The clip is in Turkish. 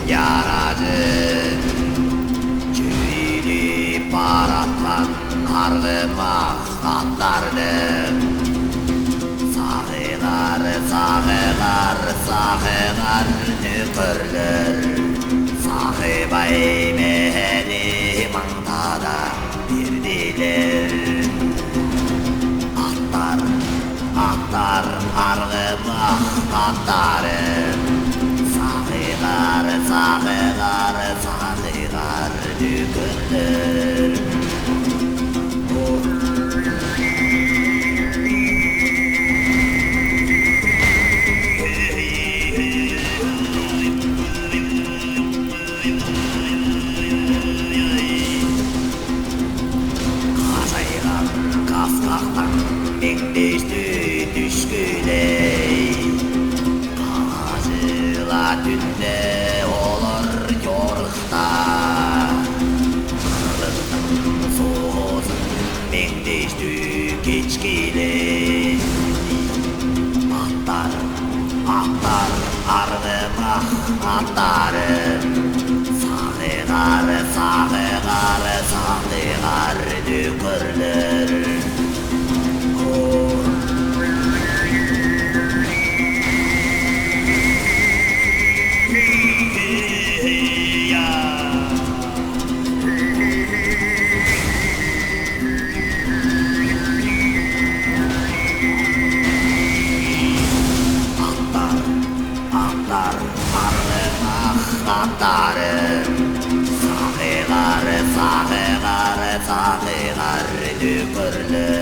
yaradın. Çürüyüp aratlan harlıma atlardım. Sağılar, sağılar, sağılar nükürler. Sağıbay mehedi mantada bir diler. Atlar, atlar harlıma atlarım. Sağılar, sağılar, sağılar nükürler. Kafkaktan mengdeşti düşküley. Kağızıla tünde olur yorukta. Kırlıktan soğuzun mengdeşti keçkiley. Atlar, atlar, ardıma atlarım. Sağılar, sağılar, sağılar nükürler. Atlarım. Sağılar, sağılar, sağılar nükürler.